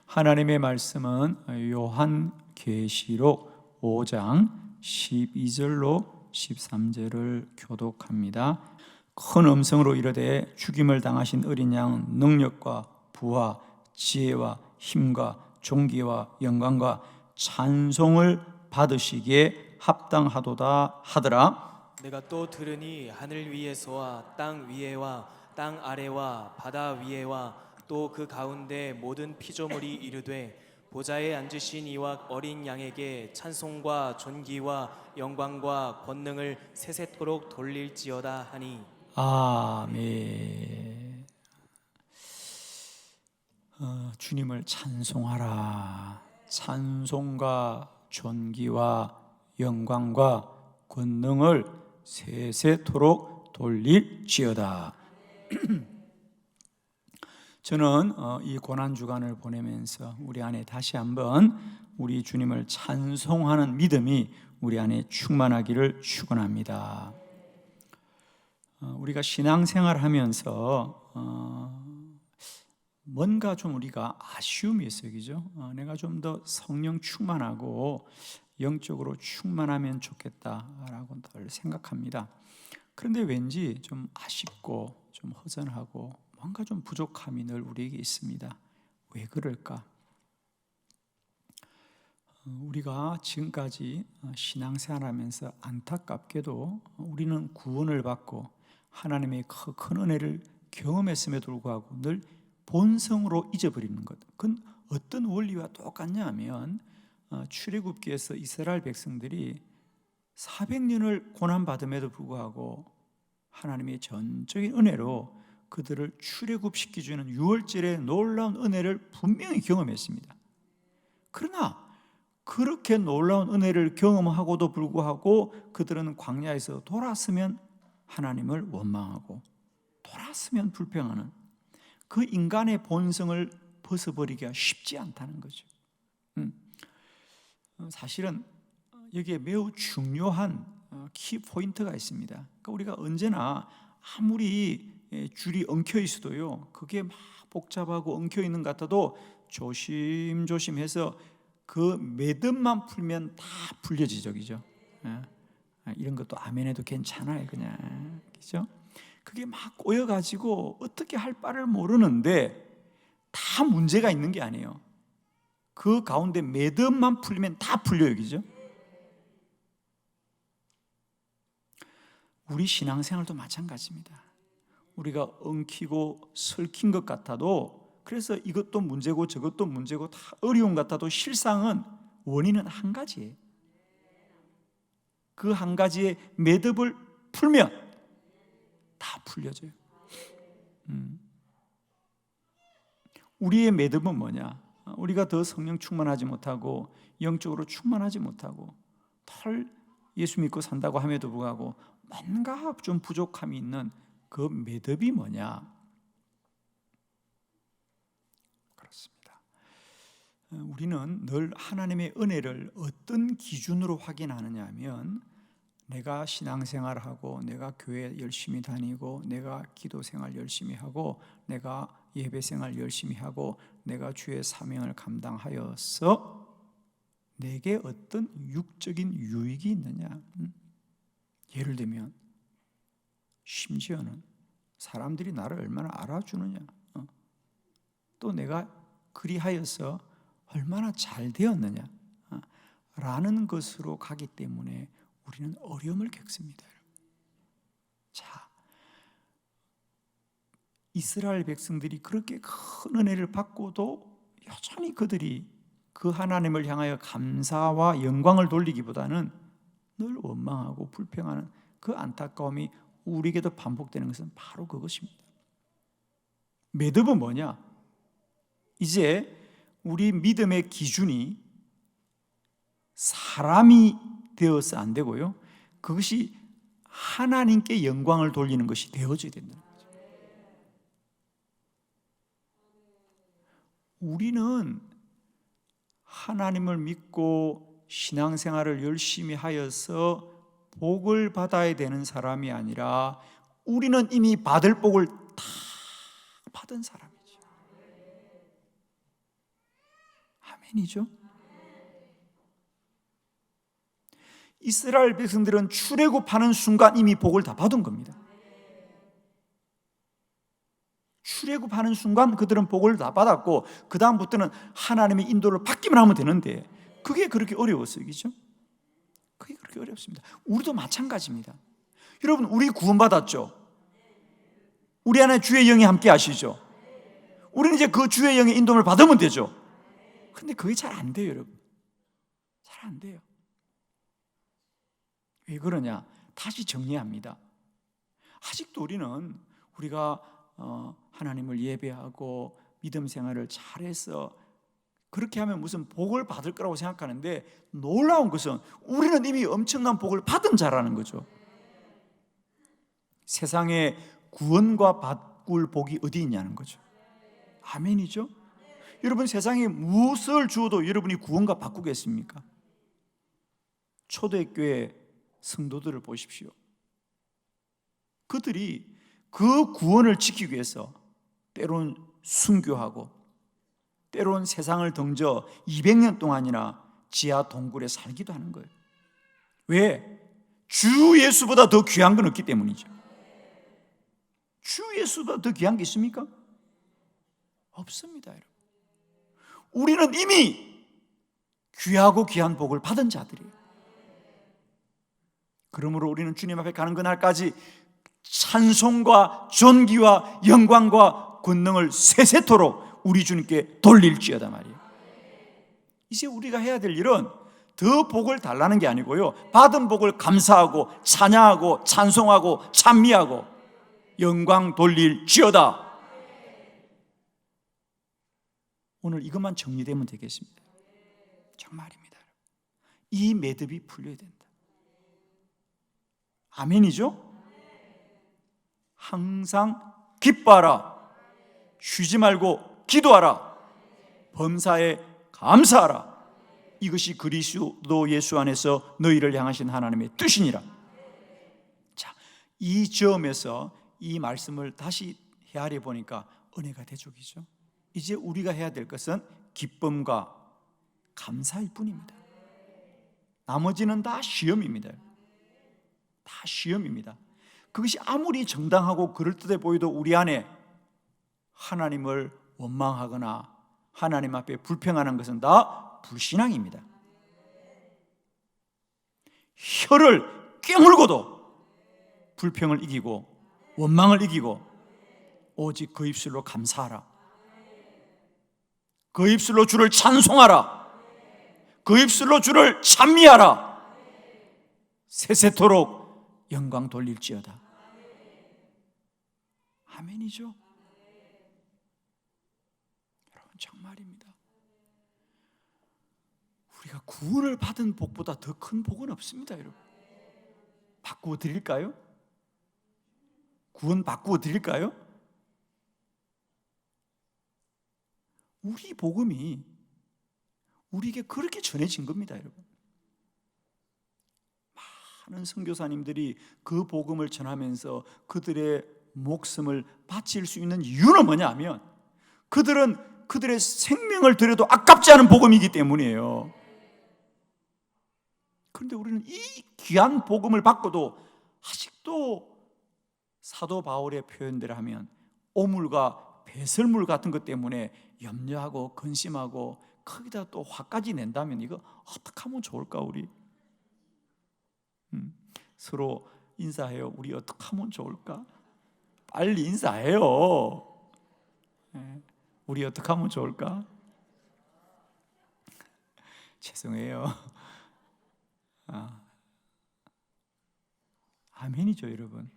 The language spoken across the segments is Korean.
하나님의 말씀은 요한계시록 5장 12절로 13절을 교독합니다. 큰 음성으로 이르되 죽임을 당하신 어린 양 능력과 부와 지혜와 힘과 존귀와 영광과 찬송을 받으시기에 합당하도다 하더라. 내가 또 들으니 하늘 위에서와 땅 위에와 땅 아래와 바다 위에와 또 그 가운데 모든 피조물이 이르되 보좌에 앉으신 이와 어린 양에게 찬송과 존귀와 영광과 권능을 세세토록 돌릴지어다 하니. 아멘. 주님을 찬송하라. 찬송과 존귀와 영광과 권능을 세세토록 돌릴지어다. 저는 이 고난주간을 보내면서 우리 안에 다시 한번 우리 주님을 찬송하는 믿음이 우리 안에 충만하기를 축원합니다. 우리가 신앙생활 하면서 뭔가 좀 우리가 아쉬움이 있어요, 그죠? 내가 좀 더 성령 충만하고 영적으로 충만하면 좋겠다라고 늘 생각합니다. 그런데 왠지 좀 아쉽고 좀 허전하고 뭔가 좀 부족함이 늘 우리에게 있습니다. 왜 그럴까? 우리가 지금까지 신앙생활하면서 안타깝게도 우리는 구원을 받고 하나님의 큰 은혜를 경험했음에도 불구하고 늘 본성으로 잊어버리는 것. 그건 어떤 원리와 똑같냐 하면 출애굽기에서 이스라엘 백성들이 400년을 고난받음에도 불구하고 하나님의 전적인 은혜로 그들을 출애굽시켜주는 유월절의 놀라운 은혜를 분명히 경험했습니다. 그러나 그렇게 놀라운 은혜를 경험하고도 불구하고 그들은 광야에서 돌았으면 하나님을 원망하고 돌았으면 불평하는 그 인간의 본성을 벗어버리기가 쉽지 않다는 거죠. 사실은 여기에 매우 중요한 키 포인트가 있습니다. 그러니까 우리가 언제나 아무리 줄이 엉켜 있어도요, 그게 막 복잡하고 엉켜 있는 것 같아도 조심조심해서 그 매듭만 풀면 다 풀려지죠, 그죠? 이런 것도 아멘해도 괜찮아요, 그냥, 그죠? 그게 막 꼬여가지고 어떻게 할 바를 모르는데 다 문제가 있는 게 아니에요. 그 가운데 매듭만 풀리면 다 풀려요, 그죠? 우리 신앙생활도 마찬가지입니다. 우리가 엉키고 설킨 것 같아도, 그래서 이것도 문제고 저것도 문제고 다 어려운 것 같아도 실상은 원인은 한 가지예요. 그 한 가지의 매듭을 풀면 다 풀려져요. 우리의 매듭은 뭐냐? 우리가 더 성령 충만하지 못하고 영적으로 충만하지 못하고 덜 예수 믿고 산다고 함에도 불구하고 뭔가 좀 부족함이 있는 그 매듭이 뭐냐? 그렇습니다. 우리는 늘 하나님의 은혜를 어떤 기준으로 확인하느냐 하면, 내가 신앙생활하고 내가 교회 열심히 다니고 내가 기도생활 열심히 하고 내가 예배생활 열심히 하고 내가 주의 사명을 감당하여서 내게 어떤 육적인 유익이 있느냐. 예를 들면 심지어는 사람들이 나를 얼마나 알아주느냐, 또 내가 그리하여서 얼마나 잘 되었느냐 라는 것으로 가기 때문에 우리는 어려움을 겪습니다. 자, 이스라엘 백성들이 그렇게 큰 은혜를 받고도 여전히 그들이 그 하나님을 향하여 감사와 영광을 돌리기보다는 늘 원망하고 불평하는 그 안타까움이 우리에게도 반복되는 것은 바로 그것입니다. 매듭은 뭐냐? 이제 우리 믿음의 기준이 사람이 되어서 안 되고요, 그것이 하나님께 영광을 돌리는 것이 되어져야 된다는 거죠. 우리는 하나님을 믿고 신앙생활을 열심히 하여서 복을 받아야 되는 사람이 아니라 우리는 이미 받을 복을 다 받은 사람이죠. 아멘이죠. 이스라엘 백성들은 출애굽하는 순간 이미 복을 다 받은 겁니다. 출애굽하는 순간 그들은 복을 다 받았고 그 다음부터는 하나님의 인도를 받기만 하면 되는데 그게 그렇게 어려웠어요. 그렇죠? 그게 그렇게 어렵습니다. 우리도 마찬가지입니다. 여러분, 우리 구원받았죠? 우리 안에 주의 영이 함께 하시죠? 우리는 이제 그 주의 영의 인도를 받으면 되죠. 근데 그게 잘 안 돼요, 여러분. 잘 안 돼요. 왜 그러냐? 다시 정리합니다. 아직도 우리가 하나님을 예배하고 믿음 생활을 잘해서 그렇게 하면 무슨 복을 받을 거라고 생각하는데 놀라운 것은 우리는 이미 엄청난 복을 받은 자라는 거죠. 세상에 구원과 바꿀 복이 어디 있냐는 거죠. 아멘이죠? 여러분, 세상에 무엇을 주어도 여러분이 구원과 바꾸겠습니까? 초대교회 성도들을 보십시오. 그들이 그 구원을 지키기 위해서 때론 순교하고 때론 세상을 덩저 200년 동안이나 지하 동굴에 살기도 하는 거예요. 왜? 주 예수보다 더 귀한 건 없기 때문이죠. 주 예수보다 더 귀한 게 있습니까? 없습니다, 여러분. 우리는 이미 귀하고 귀한 복을 받은 자들이에요. 그러므로 우리는 주님 앞에 가는 그날까지 찬송과 존귀와 영광과 권능을 세세토록 우리 주님께 돌릴지어다 말이에요. 이제 우리가 해야 될 일은 더 복을 달라는 게 아니고요, 받은 복을 감사하고 찬양하고 찬송하고 찬미하고 영광 돌릴지어다. 오늘 이것만 정리되면 되겠습니다. 정말입니다. 이 매듭이 풀려야 된다. 아멘이죠? 항상 기뻐하라. 쉬지 말고 기도하라. 범사에 감사하라. 이것이 그리스도 예수 안에서 너희를 향하신 하나님의 뜻이니라. 자, 이 점에서 이 말씀을 다시 헤아려 보니까 은혜가 대족이죠. 이제 우리가 해야 될 것은 기쁨과 감사일 뿐입니다. 나머지는 다 시험입니다. 다 시험입니다. 그것이 아무리 정당하고 그럴듯해 보여도 우리 안에 하나님을 원망하거나 하나님 앞에 불평하는 것은 다 불신앙입니다. 혀를 깨물고도 불평을 이기고 원망을 이기고 오직 그 입술로 감사하라. 그 입술로 주를 찬송하라. 그 입술로 주를 찬미하라. 세세토록 영광 돌릴지어다. 아멘이죠? 여러분, 정말입니다. 우리가 구원을 받은 복보다 더 큰 복은 없습니다, 여러분. 바꾸어 드릴까요? 구원 바꾸어 드릴까요? 우리 복음이 우리에게 그렇게 전해진 겁니다, 여러분. 많은 선교사님들이 그 복음을 전하면서 그들의 목숨을 바칠 수 있는 이유는 뭐냐면 그들은 그들의 생명을 들여도 아깝지 않은 복음이기 때문이에요. 그런데 우리는 이 귀한 복음을 받고도 아직도 사도 바울의 표현대로 하면 오물과 배설물 같은 것 때문에 염려하고 근심하고 거기다 또 화까지 낸다면 이거 어떻게 하면 좋을까? 우리 서로 인사해요. 우리 어떻게 하면 좋을까? 빨리 인사해요. 우리 어떻게 하면 좋을까? 죄송해요. 아멘이죠, 여러분.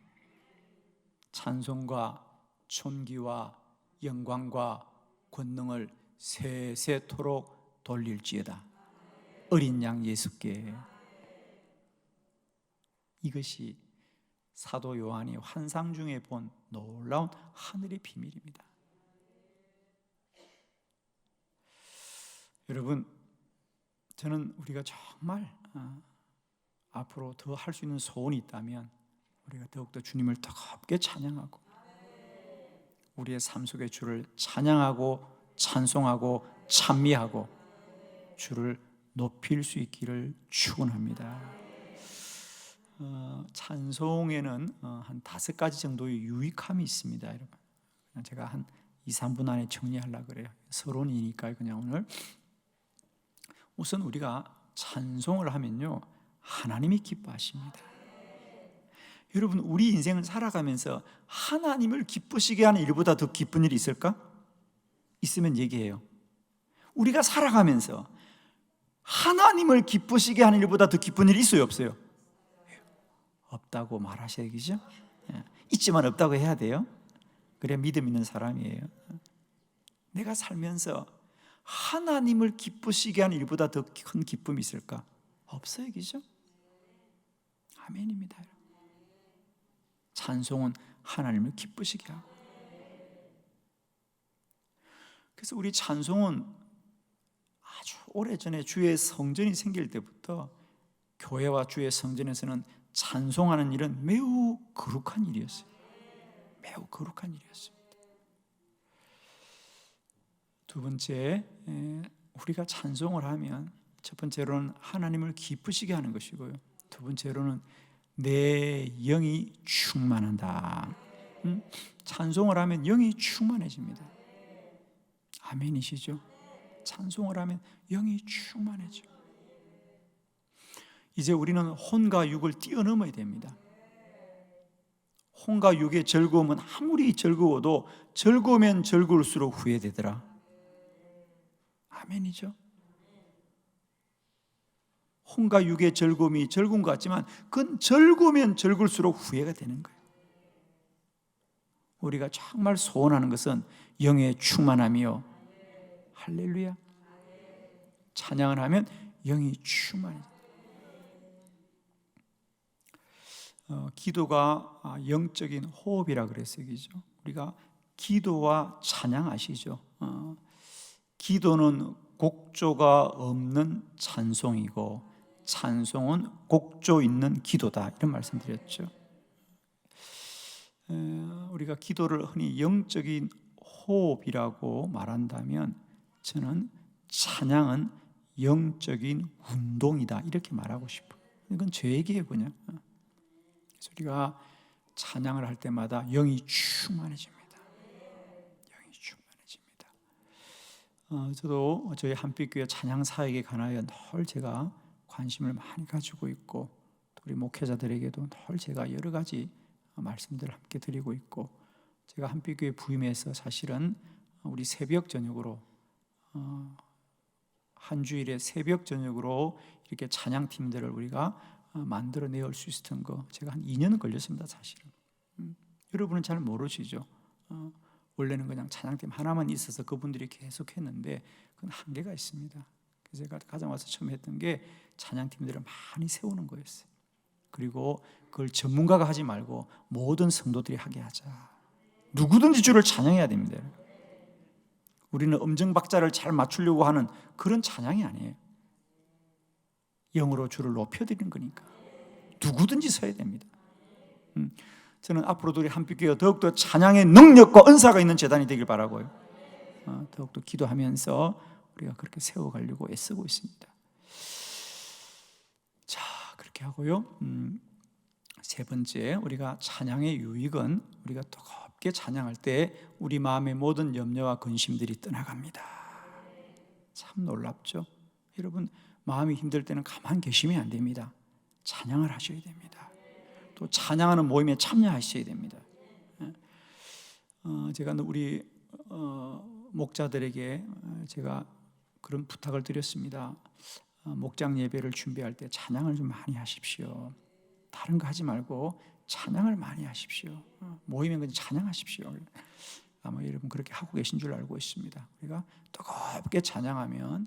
찬송과 존귀와 영광과 권능을 세세토록 돌릴지어다. 어린 양 예수께. 이것이 사도 요한이 환상 중에 본 놀라운 하늘의 비밀입니다. 여러분, 저는 우리가 정말 앞으로 더 할 수 있는 소원이 있다면 우리가 더욱더 주님을 뜨겁게 찬양하고 우리의 삶 속에 주를 찬양하고 찬송하고 찬미하고 주를 높일 수 있기를 축원합니다. 찬송에는 한 5가지 정도의 유익함이 있습니다, 여러분. 제가 한 2, 3분 안에 정리하려고 그래요. 서론이니까 그냥 오늘. 우선 우리가 찬송을 하면요, 하나님이 기뻐하십니다. 여러분, 우리 인생을 살아가면서 하나님을 기쁘시게 하는 일보다 더 기쁜 일이 있을까? 있으면 얘기해요. 우리가 살아가면서 하나님을 기쁘시게 하는 일보다 더 기쁜 일이 있어요, 없어요? 없다고 말하셔야 되겠죠? 있지만 없다고 해야 돼요. 그래야 믿음 있는 사람이에요. 내가 살면서 하나님을 기쁘시게 하는 일보다 더 큰 기쁨이 있을까? 없어요, 그죠? 아멘입니다. 찬송은 하나님을 기쁘시게 하고. 그래서 우리 찬송은 아주 오래전에 주의 성전이 생길 때부터 교회와 주의 성전에서는 찬송하는 일은 매우 거룩한 일이었어요. 매우 거룩한 일이었습니다. 두 번째, 우리가 찬송을 하면 첫 번째로는 하나님을 기쁘시게 하는 것이고요, 두 번째로는 내 영이 충만한다. 찬송을 하면 영이 충만해집니다. 아멘이시죠? 찬송을 하면 영이 충만해져. 이제 우리는 혼과 육을 뛰어넘어야 됩니다. 혼과 육의 즐거움은 아무리 즐거워도 즐거우면 즐거울수록 후회되더라. 아멘이죠? 혼과 육의 즐거움이 즐거운 것 같지만 그건 즐거우면 즐거울수록 후회가 되는 거예요. 우리가 정말 소원하는 것은 영의 충만함이요, 할렐루야, 찬양을 하면 영이 충만해요. 기도가 영적인 호흡이라 그랬어요, 그죠? 우리가 기도와 찬양 아시죠? 기도는 곡조가 없는 찬송이고 찬송은 곡조 있는 기도다, 이런 말씀드렸죠. 우리가 기도를 흔히 영적인 호흡이라고 말한다면 저는 찬양은 영적인 운동이다, 이렇게 말하고 싶어요. 이건 제 얘기예요, 그냥. 그래서 우리가 찬양을 할 때마다 영이 충만해집니다. 영이 충만해집니다. 저도 저희 한빛교회 찬양 사역에 관하여 늘 제가 관심을 많이 가지고 있고, 우리 목회자들에게도 늘 제가 여러 가지 말씀들을 함께 드리고 있고, 제가 한빛교회 부임해서 사실은 우리 새벽 저녁으로 한 주일에 새벽 저녁으로 이렇게 찬양팀들을 우리가 만들어내올 수 있었던 거 제가 한 2년은 걸렸습니다, 사실은. 여러분은 잘 모르시죠? 원래는 그냥 찬양팀 하나만 있어서 그분들이 계속 했는데 그건 한계가 있습니다. 그래서 제가 가장 와서 처음 했던 게 찬양팀들을 많이 세우는 거였어요. 그리고 그걸 전문가가 하지 말고 모든 성도들이 하게 하자. 누구든지 주를 찬양해야 됩니다. 우리는 음정박자를 잘 맞추려고 하는 그런 찬양이 아니에요. 영으로 주를 높여드리는 거니까 누구든지 서야 됩니다. 저는 앞으로도 우리 한빛교회가 더욱더 찬양의 능력과 은사가 있는 재단이 되길 바라고요. 더욱더 기도하면서 우리가 그렇게 세워가려고 애쓰고 있습니다. 자, 그렇게 하고요. 세 번째, 우리가 찬양의 유익은 우리가 뜨겁게 찬양할 때 우리 마음의 모든 염려와 근심들이 떠나갑니다. 참 놀랍죠? 여러분, 마음이 힘들 때는 가만 계시면 안 됩니다. 찬양을 하셔야 됩니다. 또 찬양하는 모임에 참여하셔야 됩니다. 제가 우리 목자들에게 제가 그런 부탁을 드렸습니다. 목장 예배를 준비할 때 찬양을 좀 많이 하십시오. 다른 거 하지 말고 찬양을 많이 하십시오. 모임에 그냥 찬양하십시오. 아마 여러분 그렇게 하고 계신 줄 알고 있습니다. 우리가 뜨겁게 찬양하면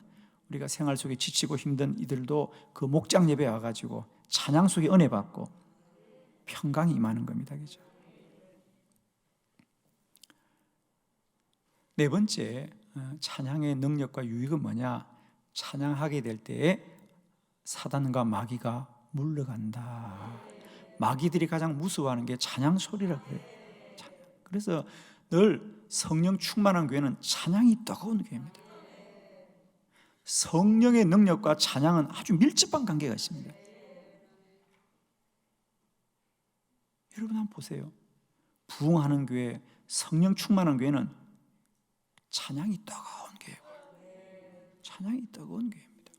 우리가 생활 속에 지치고 힘든 이들도 그 목장 예배에 와가지고 찬양 속에 은혜 받고 평강이 임하는 겁니다. 그죠? 네 번째, 찬양의 능력과 유익은 뭐냐? 찬양하게 될 때에 사단과 마귀가 물러간다. 마귀들이 가장 무서워하는 게 찬양 소리라고 그래요. 그래서 늘 성령 충만한 교회는 찬양이 뜨거운 교회입니다. 성령의 능력과 찬양은 아주 밀접한 관계가 있습니다. 여러분 한번 보세요. 부흥하는 교회, 성령 충만한 교회는 찬양이 뜨거운 교회고요. 찬양이 뜨거운 교회입니다.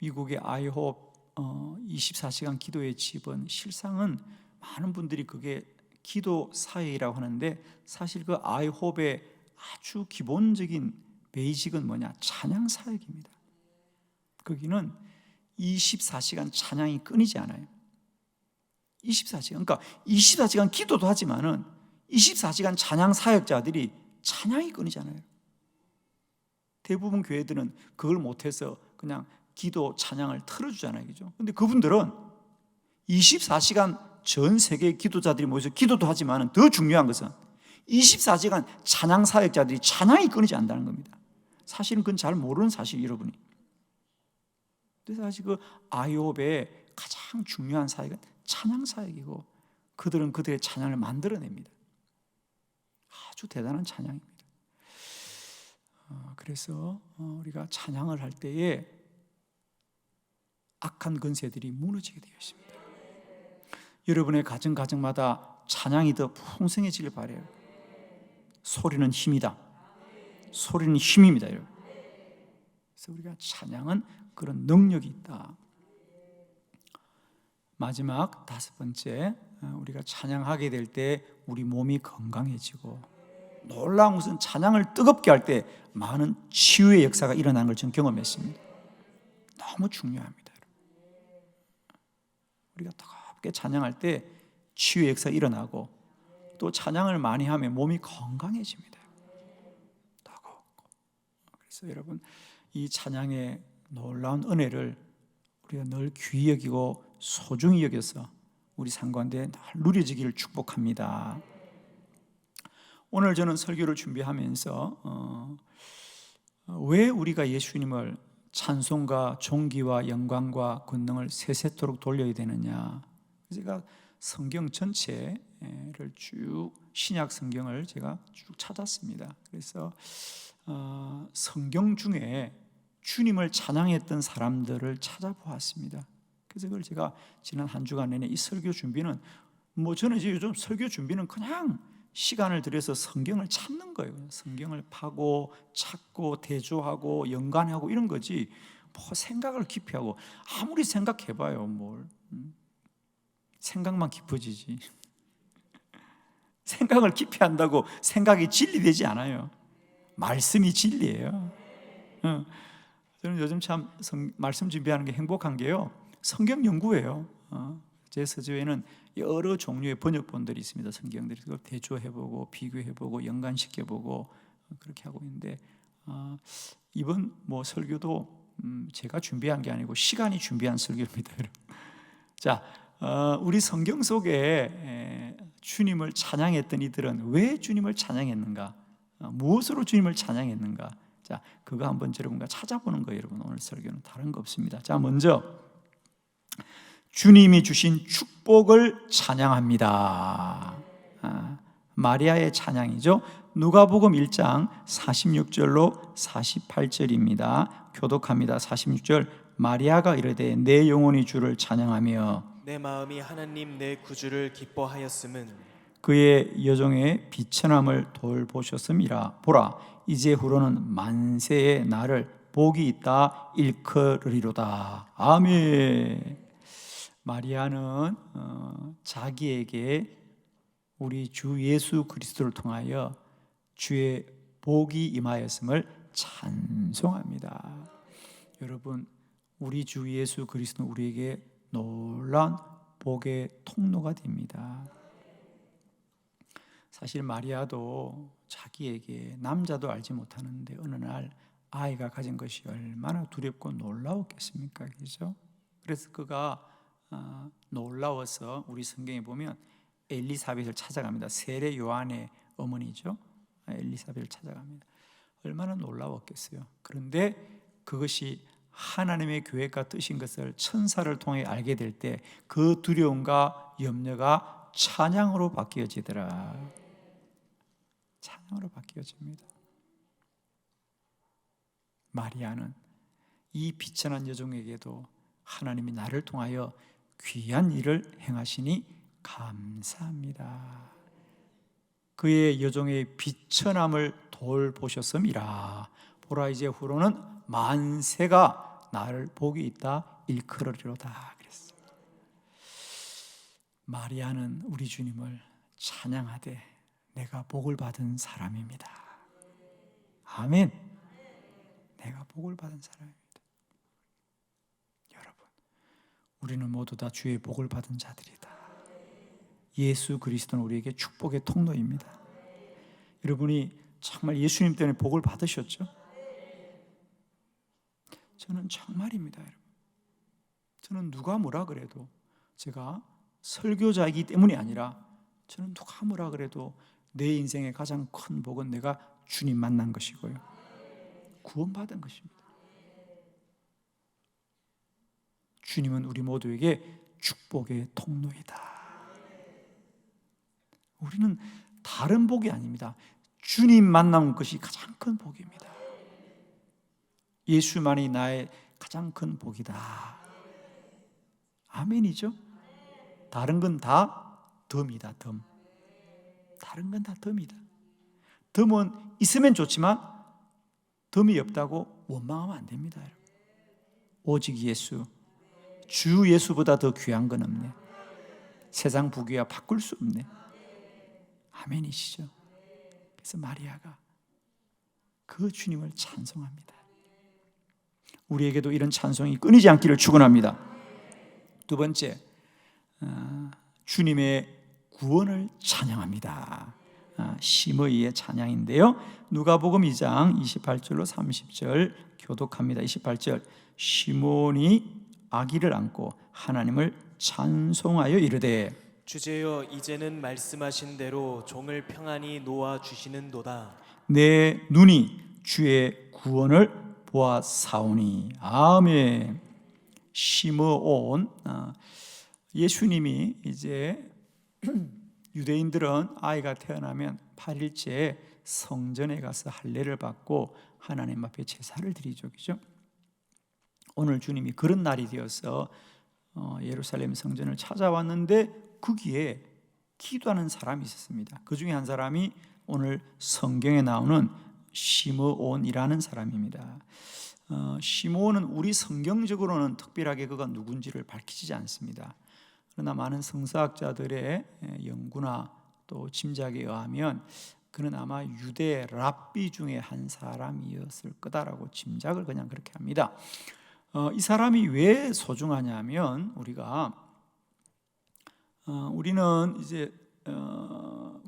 미국의 아이홉 24시간 기도의 집은 실상은 많은 분들이 그게 기도 사역이라고 하는데, 사실 그 아이홉의 아주 기본적인 베이직은 뭐냐? 찬양 사역입니다. 거기는 24시간 찬양이 끊이지 않아요. 24시간, 그러니까 24시간 기도도 하지만은 24시간 찬양 사역자들이 찬양이 끊이잖아요. 대부분 교회들은 그걸 못해서 그냥 기도 찬양을 틀어주잖아요, 그죠? 근데 그분들은 24시간 전 세계 기도자들이 모여서 기도도 하지만은 더 중요한 것은 24시간 찬양 사역자들이 찬양이 끊이지 않는다는 겁니다. 사실은 그건 잘 모르는 사실, 여러분이. 그래서 사실 그 아이홉의 가장 중요한 사역은 찬양 사역이고, 그들은 그들의 찬양을 만들어냅니다. 아주 대단한 찬양입니다. 그래서 우리가 찬양을 할 때에 악한 권세들이 무너지게 되어 있습니다. 여러분의 가정마다 찬양이 더 풍성해지길 바라요. 소리는 힘이다. 소리는 힘입니다, 여러분. 그래서 우리가 찬양은 그런 능력이 있다. 마지막 5번째, 우리가 찬양하게 될 때 우리 몸이 건강해지고, 놀라운 것은 찬양을 뜨겁게 할 때 많은 치유의 역사가 일어나는 걸 저는 경험했습니다. 너무 중요합니다. 우리가 뜨겁게 찬양할 때 치유의 역사가 일어나고, 또 찬양을 많이 하면 몸이 건강해집니다. 뜨겁고. 그래서 여러분, 이 찬양의 놀라운 은혜를 우리가 늘 귀히 여기고 소중히 여겨서 우리 삶 가운데 늘 누려지기를 축복합니다. 오늘 저는 설교를 준비하면서 왜 우리가 예수님을 찬송과 존귀와 영광과 권능을 세세토록 돌려야 되느냐, 제가 성경 전체를 쭉, 신약 성경을 제가 쭉 찾았습니다. 그래서 성경 중에 주님을 찬양했던 사람들을 찾아보았습니다. 그래서 그걸 제가 지난 한 주간 내내 이 설교 준비는, 저는 이제 요즘 설교 준비는 그냥 시간을 들여서 성경을 찾는 거예요. 성경을 파고 찾고 대조하고 연관하고 이런 거지, 생각을 깊이 하고, 아무리 생각해봐요, 생각만 깊어지지. 생각을 깊이 한다고 생각이 진리되지 않아요. 말씀이 진리예요. 저는 요즘 참 말씀 준비하는 게 행복한 게요, 성경 연구예요. 제 서재에는 여러 종류의 번역본들이 있습니다. 성경들이 그걸 대조해보고 비교해보고 연관시켜보고 그렇게 하고 있는데, 이번 설교도 제가 준비한 게 아니고 시간이 준비한 설교입니다. 자, 우리 성경 속에 주님을 찬양했던 이들은 왜 주님을 찬양했는가, 무엇으로 주님을 찬양했는가, 자, 그거 한번 여러분과 찾아보는 거예요. 여러분, 오늘 설교는 다른 거 없습니다. 자, 먼저 주님이 주신 축복을 찬양합니다. 마리아의 찬양이죠. 누가복음 1장 46절로 48절입니다. 교독합니다. 46절, 마리아가 이르되 내 영혼이 주를 찬양하며 내 마음이 하나님 내 구주를 기뻐하였음은 그의 여종의 비천함을 돌보셨음이라. 보라, 이제 후로는 만세의 나를 복이 있다 일컬으리로다. 아멘. 마리아는 자기에게 우리 주 예수 그리스도를 통하여 주의 복이 임하였음을 찬송합니다. 여러분, 우리 주 예수 그리스도는 우리에게 놀라운 복의 통로가 됩니다. 사실 마리아도 자기에게, 남자도 알지 못하는데 어느 날 아이가 가진 것이 얼마나 두렵고 놀라웠겠습니까? 그죠? 그래서 그가 놀라워서 우리 성경에 보면 엘리사벳을 찾아갑니다. 세례 요한의 어머니죠. 엘리사벳을 찾아갑니다. 얼마나 놀라웠겠어요. 그런데 그것이 하나님의 계획과 뜻인 것을 천사를 통해 알게 될 때 그 두려움과 염려가 찬양으로 바뀌어지더라. 찬양으로 바뀌어집니다. 마리아는 이 비천한 여종에게도 하나님이 나를 통하여 귀한 일을 행하시니 감사합니다. 그의 여종의 비천함을 돌보셨음이라. 보라, 이제 후로는 만세가 나를 복이 있다 일컬으리로다 그랬어요. 마리아는 우리 주님을 찬양하되 내가 복을 받은 사람입니다. 아멘. 내가 복을 받은 사람입니다. 여러분, 우리는 모두 다 주의 복을 받은 자들이다. 예수 그리스도는 우리에게 축복의 통로입니다. 여러분이 정말 예수님 때문에 복을 받으셨죠? 저는 정말입니다, 여러분. 저는 누가 뭐라 그래도, 제가 설교자이기 때문이 아니라 저는 누가 뭐라 그래도 내 인생의 가장 큰 복은 내가 주님 만난 것이고요, 구원받은 것입니다. 주님은 우리 모두에게 축복의 통로이다. 우리는 다른 복이 아닙니다. 주님 만난 것이 가장 큰 복입니다. 예수만이 나의 가장 큰 복이다. 아멘이죠? 다른 건 다 덤이다. 덤. 다른 건 다 덤이다. 덤은 있으면 좋지만 덤이 없다고 원망하면 안 됩니다. 오직 예수, 주 예수보다 더 귀한 건 없네. 세상 부귀와 바꿀 수 없네. 아멘이시죠? 그래서 마리아가 그 주님을 찬송합니다. 우리에게도 이런 찬송이 끊이지 않기를 축원합니다. 두 번째, 주님의 구원을 찬양합니다. 심의의 찬양인데요, 누가복음 2장 28절로 30절 교독합니다. 28절, 시몬이 아기를 안고 하나님을 찬송하여 이르되 주제여, 이제는 말씀하신 대로 종을 평안히 놓아 주시는도다. 내 눈이 주의 구원을 보아사오니. 아멘. 시므온, 예수님이 이제 유대인들은 아이가 태어나면 8일째 성전에 가서 할례를 받고 하나님 앞에 제사를 드리죠, 그죠? 오늘 주님이 그런 날이 되어서 예루살렘 성전을 찾아왔는데 거기에 기도하는 사람이 있었습니다. 그 중에 한 사람이 오늘 성경에 나오는 시므온이라는 사람입니다. 시므온은 우리 성경적으로는 특별하게 그가 누군지를 밝히지 않습니다. 그러나 많은 성서학자들의 연구나 또 짐작에 의하면 그는 아마 유대 랍비 중에 한 사람이었을 거다라고 짐작을 그냥 그렇게 합니다. 이 사람이 왜 소중하냐면, 우리는 이제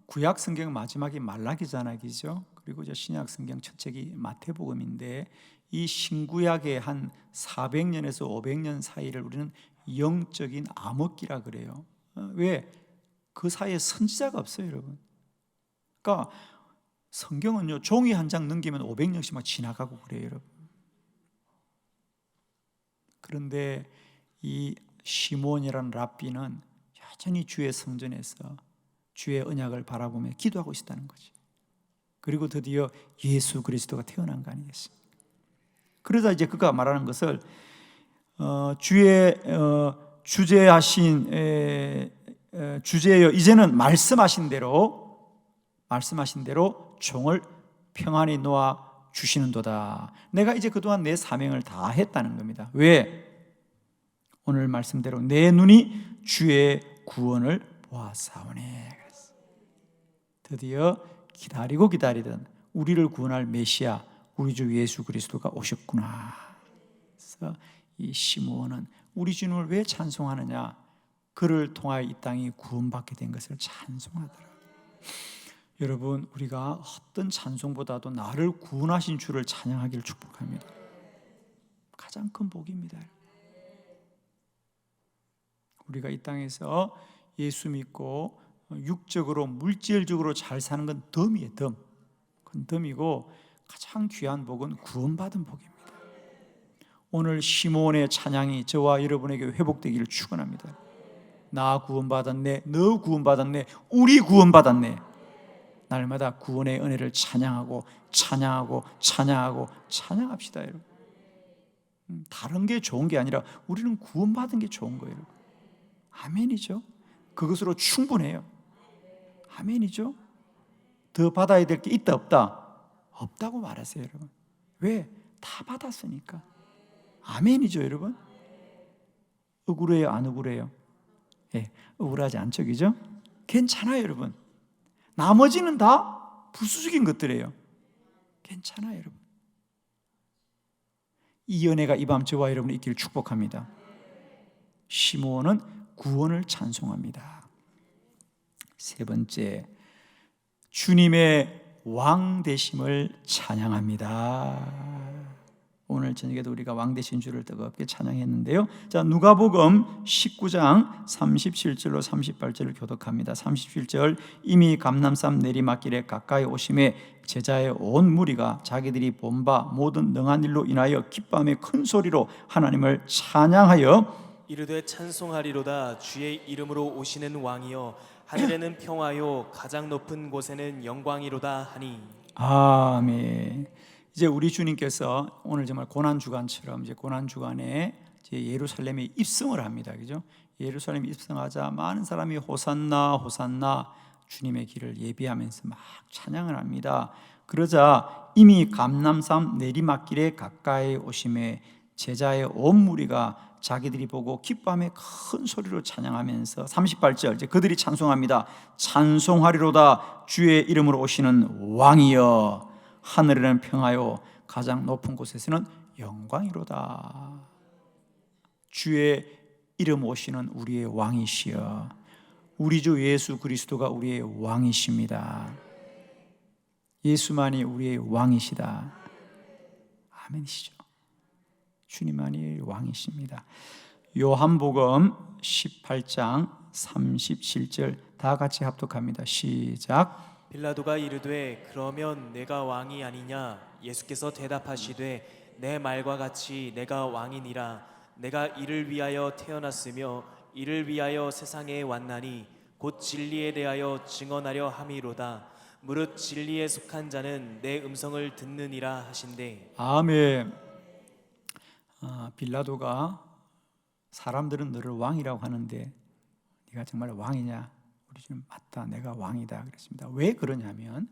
구약 성경 마지막이 말라기잖아요, 그죠? 그리고 이제 신약 성경 첫 책이 마태복음인데, 이 신구약의 한 400년에서 500년 사이를 우리는 영적인 암흑기라 그래요. 왜? 그 사이에 선지자가 없어요, 여러분. 그러니까 성경은요, 종이 한 장 넘기면 500년씩 막 지나가고 그래요, 여러분. 그런데 이 시몬이라는 랍비는 여전히 주의 성전에서 주의 언약을 바라보며 기도하고 있었다는 거지. 그리고 드디어 예수 그리스도가 태어난 거 아니겠습니까? 그러다 이제 그가 말하는 것을 주의 주제하신 주제여, 이제는 말씀하신 대로 종을 평안히 놓아 주시는도다. 내가 이제 그동안 내 사명을 다 했다는 겁니다. 왜? 오늘 말씀대로 내 눈이 주의 구원을 보아사오니. 드디어 기다리고 기다리던 우리를 구원할 메시아, 우리 주 예수 그리스도가 오셨구나. 그래서 이 시므온은 우리 주님을 왜 찬송하느냐? 그를 통하여 이 땅이 구원받게 된 것을 찬송하더라. 여러분, 우리가 어떤 찬송보다도 나를 구원하신 주를 찬양하기를 축복합니다. 가장 큰 복입니다. 우리가 이 땅에서 예수 믿고 육적으로 물질적으로 잘 사는 건 덤이에요. 덤. 그건 덤이고, 가장 귀한 복은 구원받은 복입니다. 오늘 시몬의 찬양이 저와 여러분에게 회복되기를 축원합니다. 나 구원받았네, 너 구원받았네, 우리 구원받았네. 날마다 구원의 은혜를 찬양하고 찬양하고 찬양하고 찬양합시다, 여러분. 다른 게 좋은 게 아니라 우리는 구원받은 게 좋은 거예요, 여러분. 아멘이죠. 그것으로 충분해요. 아멘이죠. 더 받아야 될 게 있다 없다? 없다고 말하세요, 여러분. 왜? 다 받았으니까. 아멘이죠, 여러분. 억울해요, 안 억울해요? 예, 억울하지 않죠, 그죠? 괜찮아요, 여러분. 나머지는 다 부수적인 것들이에요. 괜찮아요, 여러분. 이 은혜가 이 밤 저와 여러분이 있기를 축복합니다. 시므온은 구원을 찬송합니다. 세 번째, 주님의 왕 되심을 찬양합니다. 오늘 저녁에도 우리가 왕 되신 주를 뜨겁게 찬양했는데요. 자, 누가복음 19장 37절로 38절을 교독합니다. 37절, 이미 감람산 내리막길에 가까이 오심에 제자의 온 무리가 자기들이 본 바 모든 능한 일로 인하여 기뻐하며 큰 소리로 하나님을 찬양하여 이르되 찬송하리로다. 주의 이름으로 오시는 왕이여, 하늘에는 평화요 가장 높은 곳에는 영광이로다 하니. 아멘. 이제 우리 주님께서 오늘 정말 고난 주간처럼 이제 고난 주간에 이제 예루살렘에 입성을 합니다. 그죠? 예루살렘에 입성하자 많은 사람이 호산나 호산나 주님의 길을 예비하면서 막 찬양을 합니다. 그러자 이미 감람산 내리막길에 가까이 오심에 제자의 온 무리가 자기들이 보고 기뻐하며 큰 소리로 찬양하면서 38절 이제 그들이 찬송합니다. 찬송하리로다. 주의 이름으로 오시는 왕이여, 하늘에는 평화요 가장 높은 곳에서는 영광이로다. 주의 이름 오시는 우리의 왕이시여, 우리 주 예수 그리스도가 우리의 왕이십니다. 예수만이 우리의 왕이시다. 아멘이시죠. 주님만이 왕이십니다. 요한복음 18장 37절 다 같이 합독합니다. 시작. 빌라도가 이르되 그러면 내가 왕이 아니냐? 예수께서 대답하시되 내 말과 같이 내가 왕이니라. 내가 이를 위하여 태어났으며 이를 위하여 세상에 왔나니 곧 진리에 대하여 증언하려 함이로다. 무릇 진리에 속한 자는 내 음성을 듣느니라 하신대. 아멘. 빌라도가 사람들은 너를 왕이라고 하는데 네가 정말 왕이냐? 우리 주님 맞다, 내가 왕이다 그랬습니다. 왜 그러냐면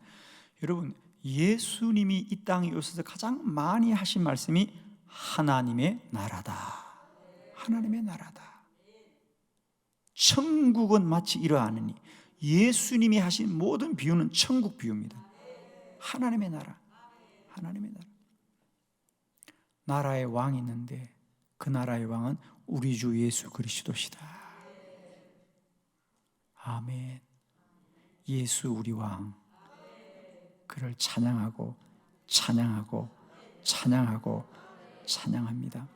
여러분, 예수님이 이 땅에 오셔서 가장 많이 하신 말씀이 하나님의 나라다. 하나님의 나라다. 천국은 마치 이러하느니. 예수님이 하신 모든 비유는 천국 비유입니다. 하나님의 나라. 하나님의 나라. 나라의 왕이 있는데 그 나라의 왕은 우리 주 예수 그리스도시다. 아멘. 예수 우리 왕, 그를 찬양하고 찬양하고 찬양하고 찬양합니다.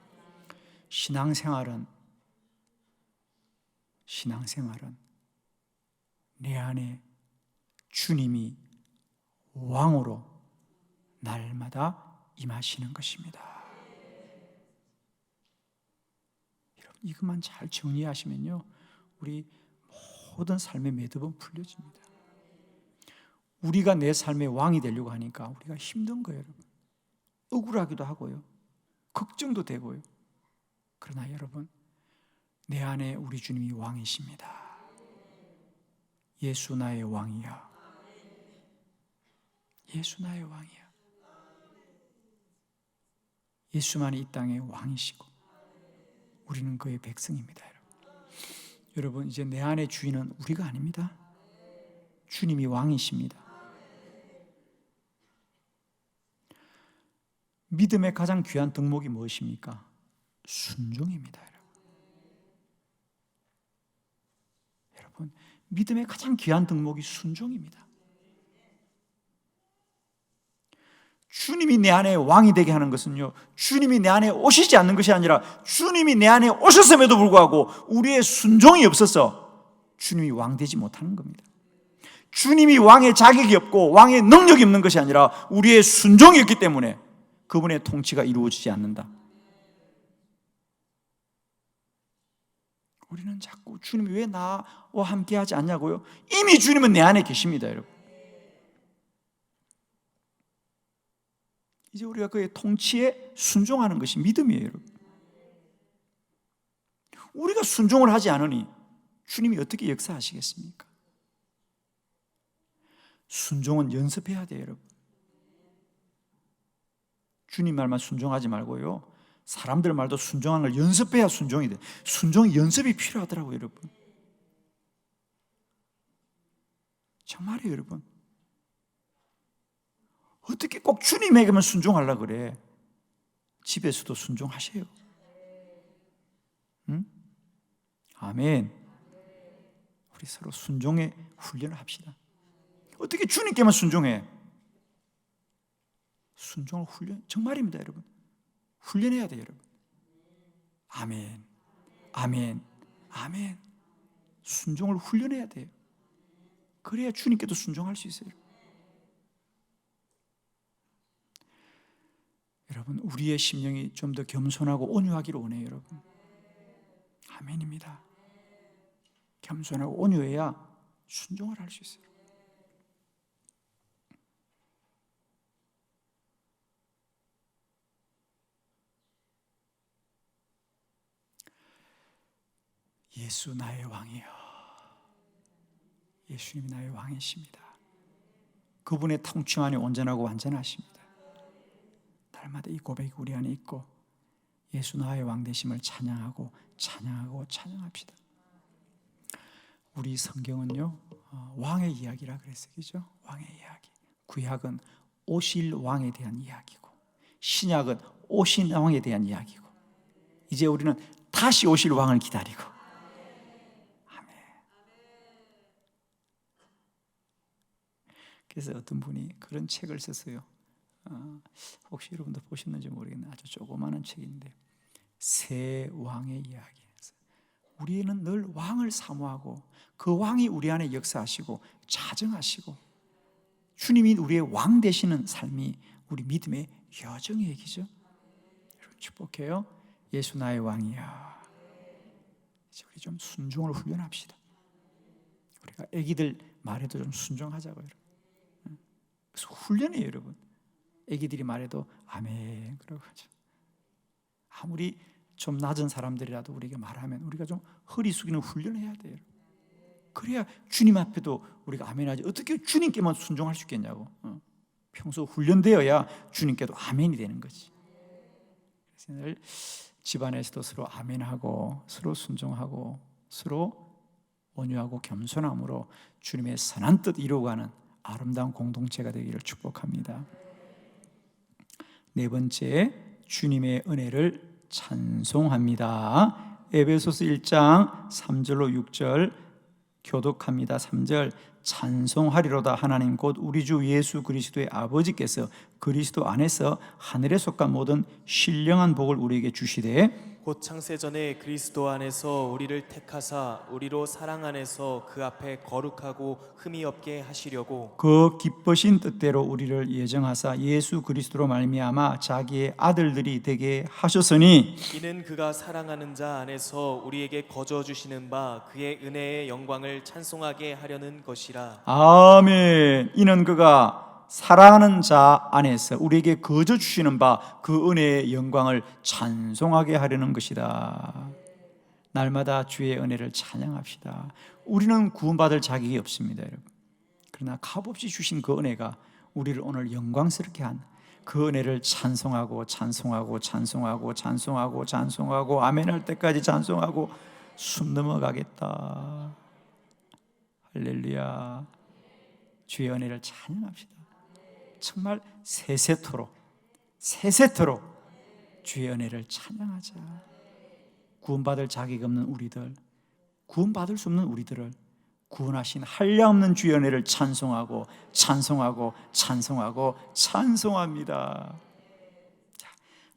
신앙생활은 내 안에 주님이 왕으로 날마다 임하시는 것입니다. 여러분, 이것만 잘 정리하시면요, 우리 모든 삶의 매듭은 풀려집니다. 우리가 내 삶의 왕이 되려고 하니까 우리가 힘든 거예요, 여러분. 억울하기도 하고요, 걱정도 되고요. 그러나 여러분, 내 안에 우리 주님이 왕이십니다. 예수 나의 왕이야. 예수 나의 왕이야. 예수만이 이 땅의 왕이시고 우리는 그의 백성입니다. 여러분, 이제 내 안의 주인은 우리가 아닙니다. 주님이 왕이십니다. 믿음의 가장 귀한 덕목이 무엇입니까? 순종입니다. 여러분, 믿음의 가장 귀한 덕목이 순종입니다. 주님이 내 안에 왕이 되게 하는 것은요, 주님이 내 안에 오시지 않는 것이 아니라 주님이 내 안에 오셨음에도 불구하고 우리의 순종이 없어서 주님이 왕 되지 못하는 겁니다. 주님이 왕의 자격이 없고 왕의 능력이 없는 것이 아니라 우리의 순종이 없기 때문에 그분의 통치가 이루어지지 않는다. 우리는 자꾸 주님이 왜 나와 함께 하지 않냐고요? 이미 주님은 내 안에 계십니다, 여러분. 이제 우리가 그의 통치에 순종하는 것이 믿음이에요, 여러분. 우리가 순종을 하지 않으니 주님이 어떻게 역사하시겠습니까? 순종은 연습해야 돼요, 여러분. 주님 말만 순종하지 말고요, 사람들 말도 순종하는 걸 연습해야 순종이 돼. 순종이 연습이 필요하더라고요, 여러분. 정말이에요, 여러분. 어떻게 꼭 주님에게만 순종하려고 그래? 집에서도 순종하세요. 응? 아멘. 우리 서로 순종의 훈련을 합시다. 어떻게 주님께만 순종해? 순종을 훈련, 정말입니다, 여러분. 훈련해야 돼요, 여러분. 아멘, 아멘, 아멘. 순종을 훈련해야 돼요. 그래야 주님께도 순종할 수 있어요. 여러분, 우리의 심령이 좀 더 겸손하고 온유하기를 원해요, 여러분. 아멘입니다. 겸손하고 온유해야 순종을 할 수 있어요. 예수 나의 왕이여. 예수님이 나의 왕이십니다. 그분의 통치 안에 온전하고 완전하십니다. 날마다 이 고백이 우리 안에 있고 예수 나의 왕 되심을 찬양하고 찬양하고 찬양합시다. 우리 성경은요, 왕의 이야기라 그랬어요, 그죠? 왕의 이야기. 구약은 오실 왕에 대한 이야기고, 신약은 오신 왕에 대한 이야기고, 이제 우리는 다시 오실 왕을 기다리고. 아멘. 그래서 어떤 분이 그런 책을 썼어요. 혹시 여러분도 보셨는지 모르겠는데 아주 조그마한 책인데, 새 왕의 이야기. 우리는 늘 왕을 사모하고 그 왕이 우리 안에 역사하시고 자정하시고 주님이 우리의 왕 되시는 삶이 우리 믿음의 여정의 얘기죠. 여러분 축복해요. 예수 나의 왕이야. 이제 우리 좀 순종을 훈련합시다. 우리가 아기들 말에도 좀 순종하자고요. 그래서 훈련이에요, 여러분. 아기들이 말해도 아멘 그러고 하죠. 아무리 좀 낮은 사람들이라도 우리가 말하면 우리가 좀 허리 숙이는 훈련을 해야 돼요. 그래야 주님 앞에도 우리가 아멘하지. 어떻게 주님께만 순종할 수 있겠냐고. 평소 훈련되어야 주님께도 아멘이 되는 거지. 그래서 늘 집안에서도 서로 아멘하고 서로 순종하고 서로 온유하고 겸손함으로 주님의 선한 뜻 이루어가는 아름다운 공동체가 되기를 축복합니다. 네 번째, 주님의 은혜를 찬송합니다. 에베소서 1장 3절로 6절 교독합니다. 3절 찬송하리로다 하나님 곧 우리 주 예수 그리스도의 아버지께서 그리스도 안에서 하늘에 속한 모든 신령한 복을 우리에게 주시되 곧 창세전에 그리스도 안에서 우리를 택하사 우리로 사랑 안에서 그 앞에 거룩하고 흠이 없게 하시려고 그 기쁘신 뜻대로 우리를 예정하사 예수 그리스도로 말미암아 자기의 아들들이 되게 하셨으니 이는 그가 사랑하는 자 안에서 우리에게 거저 주시는 바 그의 은혜의 영광을 찬송하게 하려는 것이라. 아멘. 이는 그가 사랑하는 자 안에서 우리에게 거저 주시는 바 그 은혜의 영광을 찬송하게 하려는 것이다. 날마다 주의 은혜를 찬양합시다. 우리는 구원받을 자격이 없습니다, 여러분. 그러나 값없이 주신 그 은혜가 우리를 오늘 영광스럽게 한 그 은혜를 찬송하고 찬송하고 찬송하고 찬송하고 찬송하고 아멘할 때까지 찬송하고 숨 넘어가겠다. 할렐루야. 주의 은혜를 찬양합시다. 정말 세세토록 주의 은혜를 찬양하자. 구원받을 자격 없는 우리들, 구원받을 수 없는 우리들을 구원하신 한량없는 주의 은혜를 찬송하고 찬송하고 찬송하고 찬송합니다. 자,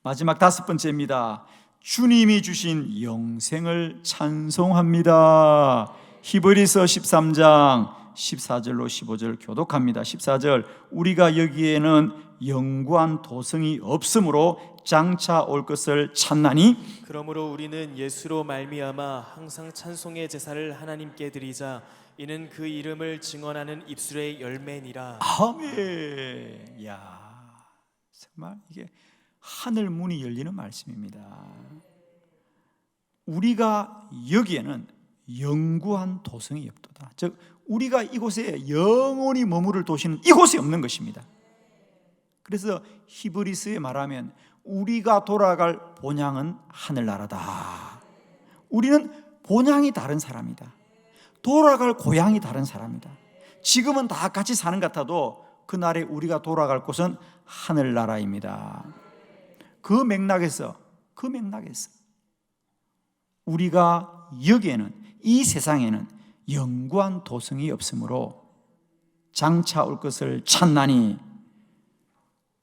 마지막 다섯 번째입니다. 주님이 주신 영생을 찬송합니다. 히브리서 13장 14절로 15절 교독합니다. 14절 우리가 여기에는 영구한 도성이 없으므로 장차 올 것을 찾나니 그러므로 우리는 예수로 말미암아 항상 찬송의 제사를 하나님께 드리자. 이는 그 이름을 증언하는 입술의 열매니라. 아멘. 야, 정말 이게 하늘 문이 열리는 말씀입니다. 우리가 여기에는 영구한 도성이 없도다. 즉 우리가 이곳에 영원히 머무를 도시는 이곳에 없는 것입니다. 그래서 히브리서에 말하면 우리가 돌아갈 본향은 하늘나라다. 우리는 본향이 다른 사람이다. 돌아갈 고향이 다른 사람이다. 지금은 다 같이 사는 것 같아도 그날에 우리가 돌아갈 곳은 하늘나라입니다. 그 맥락에서 우리가 여기에는, 이 세상에는 영구한 도성이 없으므로 장차 올 것을 찾나니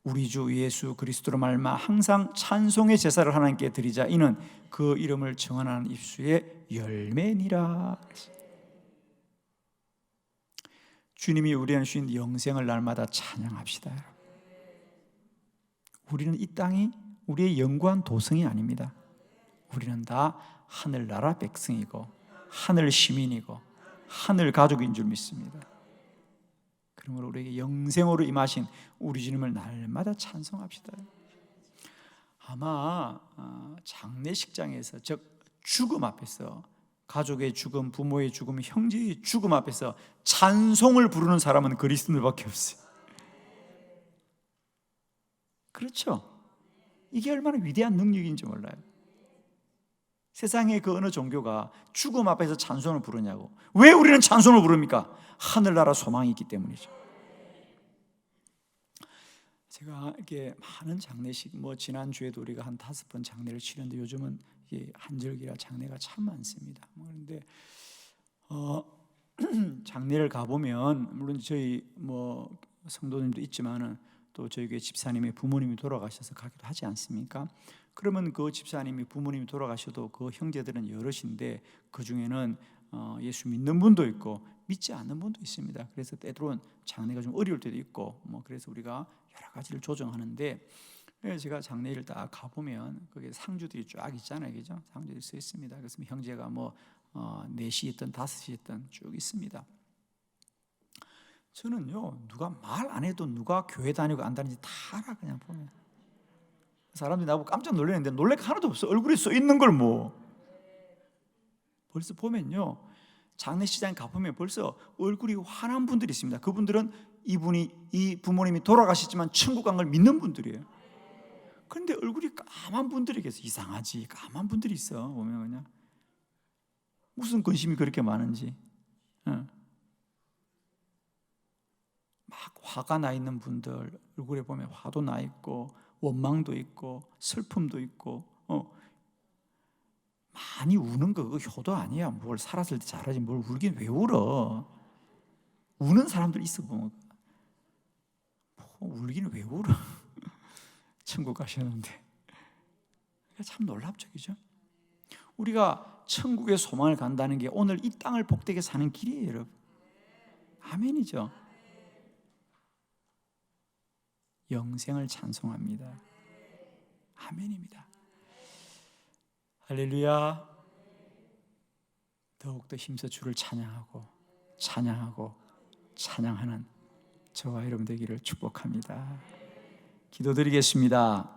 우리 주 예수 그리스도로 말미암아 항상 찬송의 제사를 하나님께 드리자. 이는 그 이름을 청하는 입수의 열매니라. 주님이 우리에게 주신 영생을 날마다 찬양합시다. 우리는 이 땅이 우리의 영구한 도성이 아닙니다. 우리는 다 하늘나라 백성이고 하늘 시민이고 하늘 가족인 줄 믿습니다. 그러므로 우리에게 영생으로 임하신 우리 주님을 날마다 찬송합시다. 아마 장례식장에서, 즉 죽음 앞에서, 가족의 죽음, 부모의 죽음, 형제의 죽음 앞에서 찬송을 부르는 사람은 그리스도인들밖에 없어요. 그렇죠? 이게 얼마나 위대한 능력인지 몰라요. 세상의 그 어느 종교가 죽음 앞에서 찬송을 부르냐고. 왜 우리는 찬송을 부릅니까? 하늘나라 소망이 있기 때문이죠. 제가 이렇게 많은 장례식, 지난주에도 우리가 한 5번 장례를 치렀는데 요즘은 한절기라 장례가 참 많습니다. 그런데 장례를 가보면 물론 저희 성도님도 있지만은 또 저희 교회 집사님의 부모님이 돌아가셔서 가기도 하지 않습니까? 그러면 그 집사님이 부모님이 돌아가셔도 그 형제들은 여럿인데 그 중에는 예수 믿는 분도 있고 믿지 않는 분도 있습니다. 그래서 때로는 장례가 좀 어려울 때도 있고 그래서 우리가 여러 가지를 조정하는데, 제가 장례를 딱 가보면 거기에 상주들이 쫙 있잖아요, 그죠? 상주들이 써 있습니다. 그래서 형제가 4시 있든 5시 있든 쭉 있습니다. 저는요, 누가 말 안 해도 누가 교회 다니고 안 다니는지 다 알아. 그냥 보면 사람들이 나보고 깜짝 놀랐는데 놀랄 게 하나도 없어. 얼굴에 써 있는 걸 벌써 보면요, 장례식장에 가보면 벌써 얼굴이 환한 분들이 있습니다. 그분들은 이 부모님이 돌아가셨지만 천국 간 걸 믿는 분들이에요. 그런데 얼굴이 까만 분들이 계세요. 이상하지, 까만 분들이 있어. 보면 그냥 무슨 근심이 그렇게 많은지. 막 화가 나 있는 분들 얼굴에 보면 화도 나 있고 원망도 있고 슬픔도 있고 많이 우는 거 그거 효도 아니야. 뭘 살았을 때 잘하지 뭘 울긴 왜 울어. 우는 사람들 있어 보면 울기는 왜 울어. 천국 가셨는데. 참 놀랍죠, 그죠? 우리가 천국의 소망을 간다는 게 오늘 이 땅을 복되게 사는 길이에요, 여러분. 아멘이죠. 영생을 찬송합니다. 아멘입니다. 할렐루야. 더욱더 힘써 주를 찬양하는 저와 여러분 되기를 축복합니다. 기도드리겠습니다.